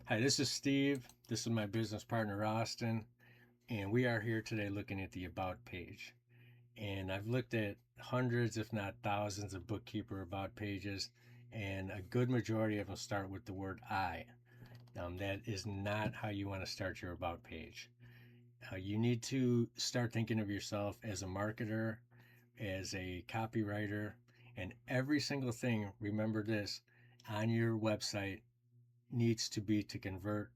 Hi, this is Steve. This is my business partner, Austin, and we are here today looking at the About page. And I've looked at hundreds, if not thousands, of bookkeeper About pages, and a good majority of them start with the word I. That is not how you want to start your About page. You need to start thinking of yourself as a marketer, as a copywriter, and every single thing, remember this, on your website needs to be to convert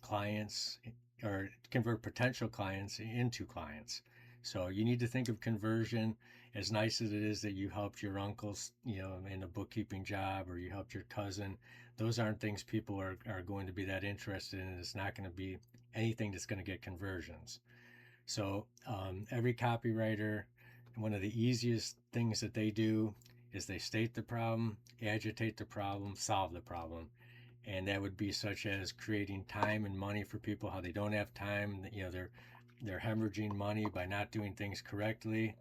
clients or convert potential clients into clients. So you need to think of conversion as nice as it is that you helped your uncles, in a bookkeeping job or you helped your cousin. Those aren't things people are going to be that interested in. It's not going to be anything that's going to get conversions. So every copywriter, one of the easiest things that they do is they state the problem, agitate the problem, solve the problem, and that would be such as creating time and money for people, how they don't have time. They're hemorrhaging money by not doing things correctly.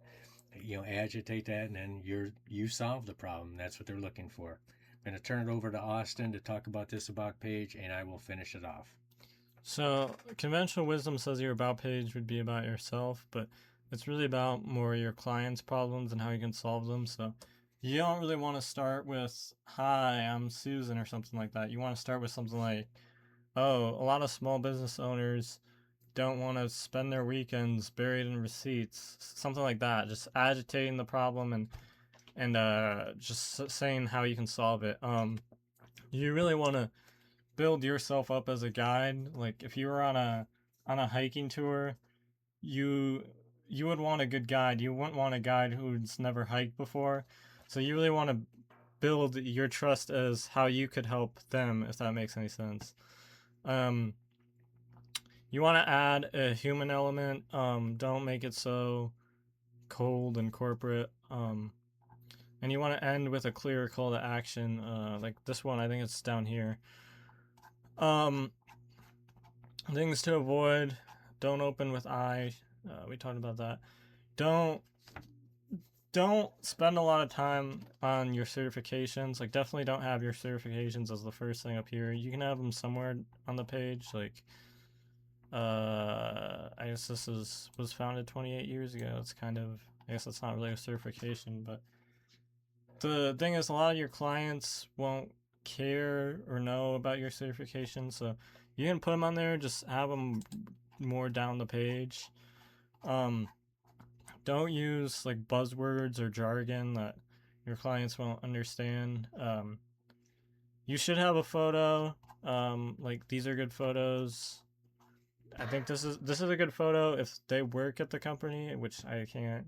Agitate that, and then you solve the problem. That's what they're looking for. I'm going to turn it over to Austin to talk about this About page, and I will finish it off. So, conventional wisdom says your about page would be about yourself, but it's really about more your clients' problems and how you can solve them. So, you don't really want to start with, "Hi, I'm Susan," or something like that. You want to start with something like, "Oh, a lot of small business owners don't want to spend their weekends buried in receipts." Something like that. Just agitating the problem and just saying how you can solve it. You really want to build yourself up as a guide. Like if you were on a hiking tour, you you would want a good guide. You wouldn't want a guide who's never hiked before. So you really want to build your trust as how you could help them, if that makes any sense. Um, you want to add a human element. Don't make it so cold and corporate. And you want to end with a clear call to action. Like this one, I think it's down here. Um, Things to avoid: don't open with I. We talked about that. Don't don't spend a lot of time on your certifications. Like definitely don't have your certifications as the first thing up here. You can have them somewhere on the page. Like I guess this was founded 28 years ago. It's kind of, I guess it's not really a certification, but the thing is, a lot of your clients won't care or know about your certification, so you can put them on there. Just have them more down the page. Um, don't use like buzzwords or jargon that your clients won't understand. You should have a photo. Like these are good photos. I think this is a good photo if they work at the company, which I can't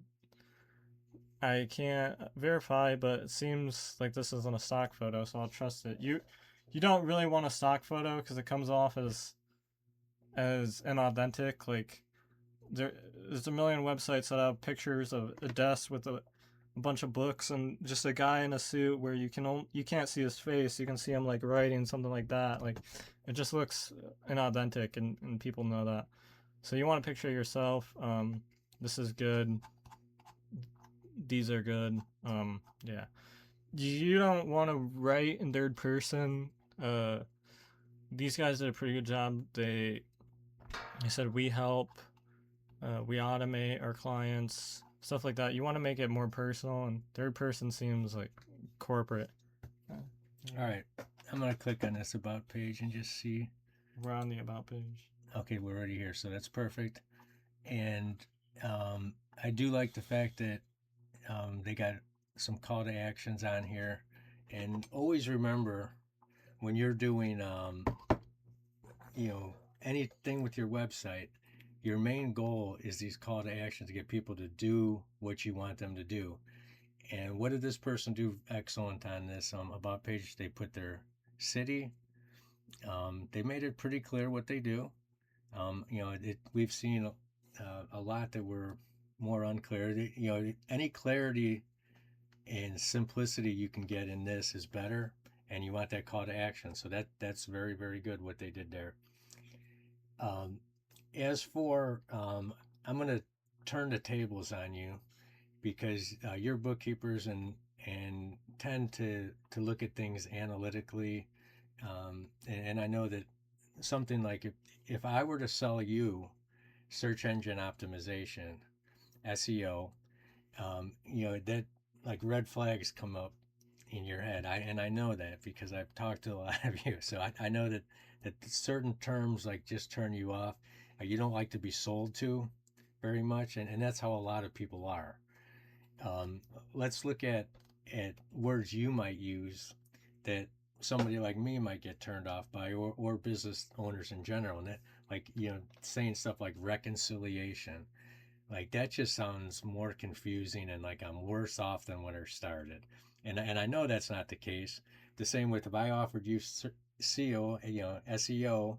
verify, but it seems like this isn't a stock photo, so I'll trust it. You don't really want a stock photo because it comes off as inauthentic. Like there's a million websites that have pictures of a desk with a bunch of books and just a guy in a suit where you can't see his face. You can see him like writing something like that. Like it just looks inauthentic, and people know that. So you want to picture yourself. This is good. These are good. Yeah. You don't want to write in third person. Uh, these guys did a pretty good job. They said we help, we automate our clients, stuff like that. You want to make it more personal, and third person seems like corporate. All right, I'm going to click on this About page and just see. We're on the about page. Okay, we're already here, so that's perfect. And I do like the fact that they got some call to actions on here. And always remember when you're doing, anything with your website, your main goal is these call to actions to get people to do what you want them to do. And what did this person do excellent on this About page? They put their city. They made it pretty clear what they do. We've seen a lot that were more unclear. Any clarity and simplicity you can get in this is better, and you want that call to action. So that's very, very good what they did there. As for I'm going to turn the tables on you because you're bookkeepers and tend to look at things analytically, and I know that something like if I were to sell you search engine optimization, SEO, that like red flags come up in your head. I know that because I've talked to a lot of you. So I know that certain terms like just turn you off. You don't like to be sold to very much, and that's how a lot of people are. Um, let's look at words you might use that somebody like me might get turned off by, or business owners in general. And that, like, saying stuff like reconciliation, like that just sounds more confusing and like I'm worse off than when I started. And I know that's not the case. The same with if I offered you SEO, SEO,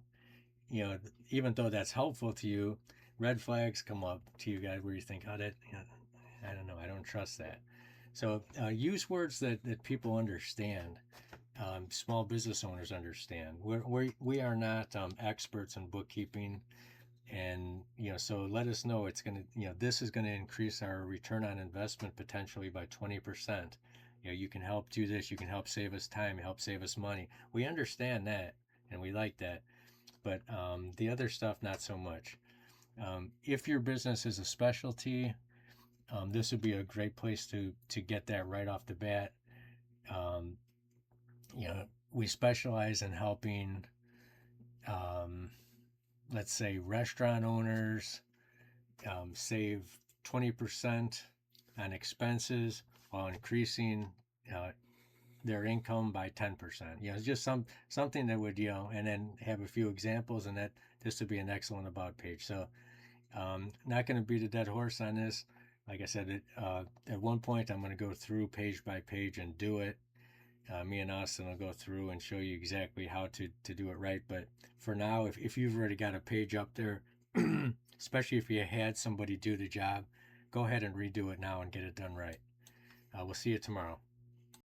even though that's helpful to you, red flags come up to you guys where you think, oh, that, I don't know, I don't trust that. So use words that people understand, small business owners understand. We are not experts in bookkeeping, and so let us know. It's going to, this is going to increase our return on investment potentially by 20%. You can help do this. You can help save us time, help save us money. We understand that, and we like that, but the other stuff, not so much. If your business is a specialty, this would be a great place to get that right off the bat. Um, we specialize in helping, um, let's say, restaurant owners save 20% on expenses while increasing uh, their income by 10%. It's just something that would, and then have a few examples, and that this would be an excellent about page. So not going to beat a dead horse on this. Like I said, at one point I'm going to go through page by page and do it. Me and Austin will go through and show you exactly how to do it right. But for now, if you've already got a page up there, especially if you had somebody do the job, go ahead and redo it now and get it done right. We'll see you tomorrow.